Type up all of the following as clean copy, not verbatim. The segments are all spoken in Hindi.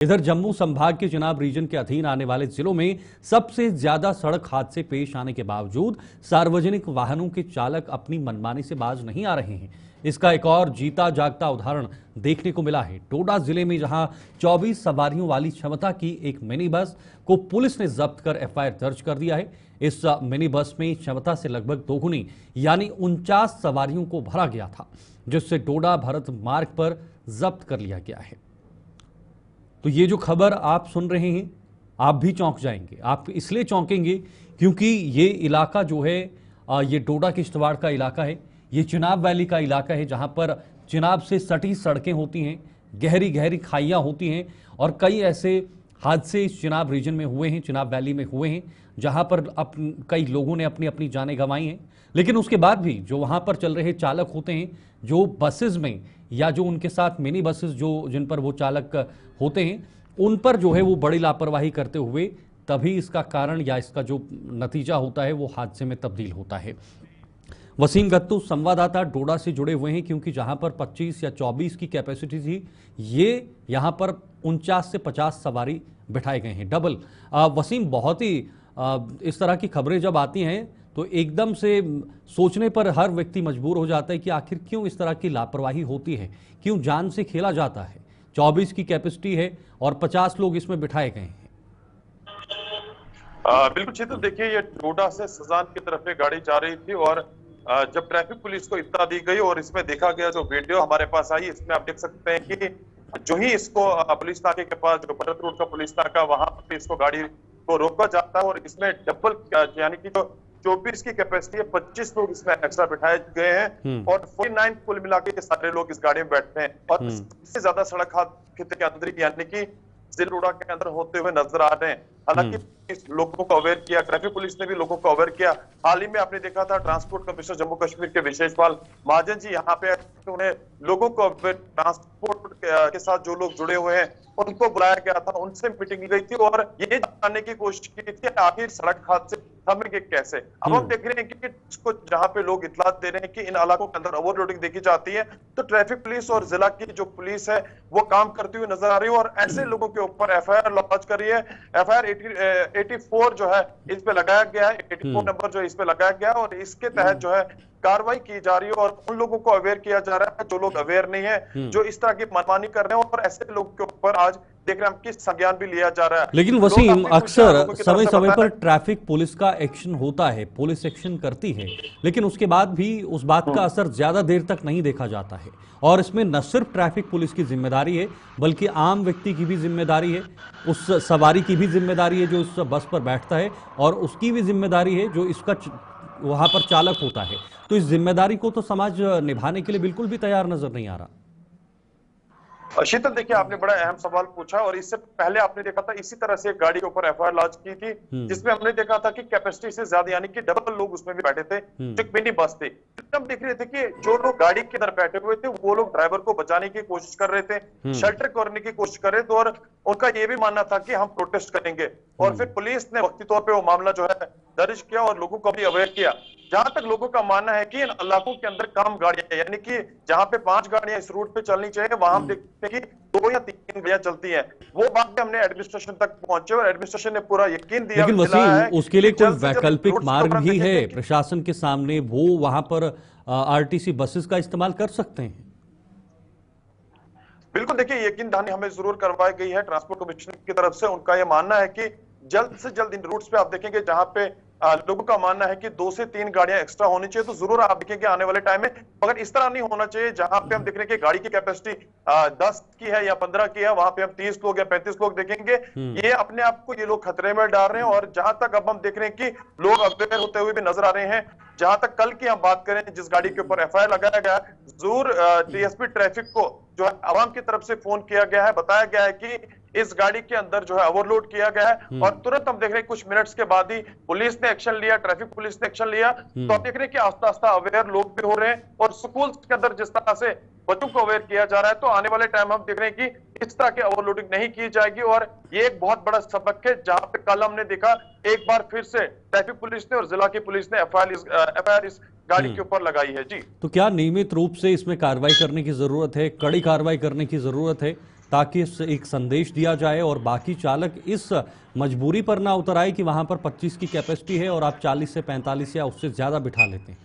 इधर जम्मू संभाग के चिनाब रीजन के अधीन आने वाले जिलों में सबसे ज्यादा सड़क हादसे पेश आने के बावजूद सार्वजनिक वाहनों के चालक अपनी मनमानी से बाज नहीं आ रहे हैं। इसका एक और जीता जागता उदाहरण देखने को मिला है डोडा जिले में, जहां 24 सवारियों वाली क्षमता की एक मिनी बस को पुलिस ने जब्त कर एफआईआर दर्ज कर दिया है। इस मिनी बस में क्षमता से लगभग दोगुनी यानी 49 सवारियों को भरा गया था, जिससे डोडा भरत मार्ग पर जब्त कर लिया गया है। तो ये जो खबर आप सुन रहे हैं, आप भी चौंक जाएंगे। आप इसलिए चौंकेंगे क्योंकि ये इलाका जो है ये डोडा किश्तवाड़ का इलाका है, ये चिनाब वैली का इलाका है, जहां पर चिनाब से सटी सड़कें होती हैं, गहरी गहरी खाइयां होती हैं और कई ऐसे हादसे इस चिनाब रीजन में हुए हैं, चिनाब वैली में हुए हैं, जहां पर कई लोगों ने अपनी अपनी जानें गंवाई हैं। लेकिन उसके बाद भी जो वहां पर चल रहे चालक होते हैं, जो बसेज में या जो उनके साथ मिनी बसेस जो जिन पर वो चालक होते हैं, उन पर जो है वो बड़ी लापरवाही करते हुए तभी इसका कारण या इसका जो नतीजा होता है वो हादसे में तब्दील होता है। वसीम गत्तू संवाददाता डोडा से जुड़े हुए हैं, क्योंकि जहां पर 25 या 24 की कैपेसिटी थी, ये यहां पर 49 से 50 सवारी बिठाए गए हैं, डबल। वसीम, बहुत ही इस तरह की खबरें जब आती हैं तो एकदम से सोचने पर हर व्यक्ति मजबूर हो जाता है कि आखिर क्यों इस तरह की लापरवाही होती है, क्यों जान से खेला जाता है। 24 की कैपेसिटी है और 50 लोग इसमें बिठाए गए हैं। बिल्कुल चेतन, देखिए ये डोडा से सजान की तरफ में गाड़ी जा रही थी और जब ट्रैफिक पुलिस को इत्तला दी गई और इसमें देखा गया, जो वीडियो हमारे पास आई, इसमें आप देख सकते हैं कि जो ही इसको पुलिस नाके के पास, जो भरत रोड का पुलिस नाका, वहां पर इसको गाड़ी को रोका जाता है और इसमें डबल यानी कि जो 24 की कैपेसिटी है, 25 लोग इसमें एक्स्ट्रा बिठाए गए हैं और 49 कुल मिला के सारे लोग इस गाड़ी में बैठते हैं और सबसे ज्यादा सड़क हादसे के अंदर यानी कि जिला डोडा के अंदर होते हुए नजर आ रहे हैं। हालांकि लोगों को अवेयर किया, ट्रैफिक पुलिस ने भी लोगों को अवेयर किया। हाल ही में आपने देखा था ट्रांसपोर्ट कमिश्नर जम्मू कश्मीर के विशेषपाल महाजन जी यहाँ पे उन्हें लोगों को ट्रांसपोर्ट के साथ जो लोग जुड़े हुए हैं उनको बुलाया गया था, उनसे मीटिंग ली गई थी और ये जानने की कोशिश की थी आखिर सड़क हादसे थमेंगे कैसे। अब हम देख रहे हैं कि इसको जहां पे लोग इतला दे रहे हैं कि इन इलाकों के अंदर ओवरलोडिंग देखी जाती है, तो ट्रैफिक पुलिस और जिला की जो पुलिस है वो काम करती हुई नजर आ रही है और ऐसे लोगों के ऊपर एफआईआर लॉन्च कर रही है। एफआईआर 84 जो है इस पे लगाया गया है, 84 नंबर जो है इस पे लगाया गया और इसके तहत जो है कार्रवाई की जा रही है और उन लोगों को अवेयर किया जा रहा है जो लोग अवेयर नहीं है, जो इस तरह की मनमानी कर रहे हैं और ऐसे लोगों के ऊपर आज देख रहे हैं कि संज्ञान भी लिया जा रहा है। लेकिन वसीम, अक्सर समय समय पर ट्रैफिक पुलिस का एक्शन होता है, पुलिस एक्शन करती है, लेकिन उसके बाद भी उस बात का असर ज्यादा देर तक नहीं देखा जाता है और इसमें न सिर्फ ट्रैफिक पुलिस की जिम्मेदारी है बल्कि आम व्यक्ति की भी जिम्मेदारी है, उस सवारी की भी जिम्मेदारी है जो उस बस पर बैठता है और उसकी भी जिम्मेदारी है जो इसका वहां पर चालक होता है। तो इस जिम्मेदारी को तो समाज निभाने के लिए बिल्कुल भी तैयार नजर नहीं आ रहा। शीतल, देखिए आपने बड़ा अहम सवाल पूछा और इससे पहले आपने देखा था इसी तरह से गाड़ी के ऊपर एफआईआर लॉन्च की थी जिसमें हमने देखा था कि कैपेसिटी से ज्यादा यानी कि डबल लोग उसमें भी बैठे थे, जो एक मिनी बस थी। हम देख रहे थे कि जो लोग गाड़ी के अंदर बैठे हुए थे वो लोग ड्राइवर को बचाने की कोशिश कर रहे थे, शेल्टर करने की कोशिश कर रहे थे और उनका ये भी मानना था कि हम प्रोटेस्ट करेंगे और फिर पुलिस ने वक्ती तौर पर वो मामला जो है दर्ज किया और लोगों को भी अवेयर किया। जहां तक लोगों का मानना है कि इन इलाकों के अंदर कम गाड़ियां यानी कि जहां पे 5 गाड़ियां इस रूट पे चलनी चाहिए वहां हम देखते हैं कि 2 या 3 गाड़ियां चलती हैं। वो बात पे हमने एडमिनिस्ट्रेशन तक पहुंचे और एडमिनिस्ट्रेशन ने पूरा यकीन दिया। लेकिन वसीम, उसके लिए कोई वैकल्पिक मार्ग भी है प्रशासन के सामने, वो वहां पर आरटीसी बसेस का इस्तेमाल कर सकते हैं। बिल्कुल, देखिए यकीन दहानी हमें जरूर करवाई गई है ट्रांसपोर्ट कमिश्नर की तरफ से। उनका यह मानना है कि जल्द से जल्द इन रूट्स पे आप देखेंगे जहां पे लोगों का मानना है कि 2 से 3 गाड़ियां एक्स्ट्रा होनी चाहिए, तो जरूर आप देखेंगे आने वाले टाइम में, मगर इस तरह नहीं होना चाहिए जहां पे हम देख रहे हैं कि गाड़ी की कैपेसिटी 10 की है या 15 की है, वहां पे हम 30 लोग या 35 लोग देखेंगे। ये अपने आप को ये लोग खतरे में डाल रहे हैं और जहां तक अब हम देख रहे हैं कि लोग अवेयर होते हुए भी नजर आ रहे हैं। जहां तक कल की हम बात करें, जिस गाड़ी के ऊपर एफआईआर लगाया गया, जरूर डीएसपी ट्रैफिक को जो है आवाम की तरफ से फोन किया गया है, बताया गया है कि इस गाड़ी के अंदर जो है ओवरलोड किया गया है और तुरंत हम देख रहे हैं कुछ मिनट्स के बाद ही पुलिस ने एक्शन लिया, ट्रैफिक पुलिस ने एक्शन लिया। तो आप देख रहे हैं कि आस्ता आस्ता अवेयर लोग भी हो रहे हैं और स्कूल के अंदर जिस तरह से बच्चों को अवेयर किया जा रहा है, तो आने वाले टाइम हम देख रहे हैं कि इस तरह की ओवरलोडिंग नहीं की जाएगी और ये एक बहुत बड़ा सबक है। जहां पे कल हमने देखा एक बार फिर से ट्रैफिक पुलिस ने और जिला की पुलिस ने एफआईआर इस गाड़ी के ऊपर लगाई है। जी, तो क्या नियमित रूप से इसमें कार्रवाई करने की जरूरत है, कड़ी कार्रवाई करने की जरूरत है, ताकि एक संदेश दिया जाए और बाकी चालक इस मजबूरी पर ना उतर आए कि वहां पर 25 की कैपेसिटी है और आप 40 से 45 या उससे ज्यादा बिठा लेते हैं।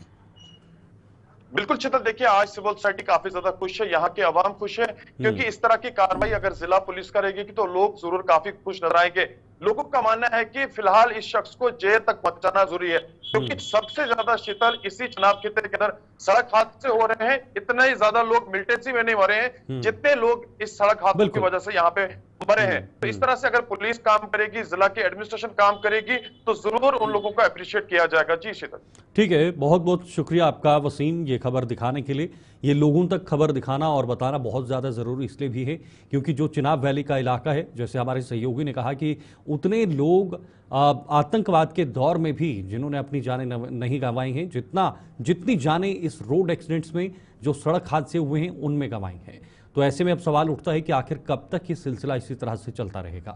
बिल्कुल शीतल, देखिए आज सिविल सोसाइटी काफी ज्यादा खुश है, यहाँ के अवाम खुश है, क्योंकि इस तरह की कार्रवाई अगर जिला पुलिस करेगी तो लोग जरूर काफी खुश नजर आएंगे। लोगों का मानना है कि फिलहाल इस शख्स को जेल तक पहुंचाना जरूरी है, क्योंकि सबसे ज्यादा शीतल इसी चुनाव क्षेत्र के अंदर सड़क हादसे हो रहे हैं। इतने ही ज्यादा लोग मिलिटेंसी में नहीं मरे हैं जितने लोग इस सड़क हादसों की वजह से यहाँ पे मरे हैं। तो इस तरह से अगर पुलिस काम करेगी, जिला की एडमिनिस्ट्रेशन काम करेगी, तो जरूर उन लोगों को अप्रिशिएट किया जाएगा। जी शीतल। ठीक है, बहुत बहुत शुक्रिया आपका वसीम, ये खबर दिखाने के लिए। ये लोगों तक खबर दिखाना और बताना बहुत ज़्यादा ज़रूरी इसलिए भी है क्योंकि जो चिनाब वैली का इलाका है, जैसे हमारे सहयोगी ने कहा कि उतने लोग आतंकवाद के दौर में भी जिन्होंने अपनी जानें नहीं गंवाई हैं जितनी जानें इस रोड एक्सीडेंट्स में, जो सड़क हादसे हुए हैं, उनमें गंवाई हैं। तो ऐसे में अब सवाल उठता है कि आखिर कब तक ये सिलसिला इसी तरह से चलता रहेगा।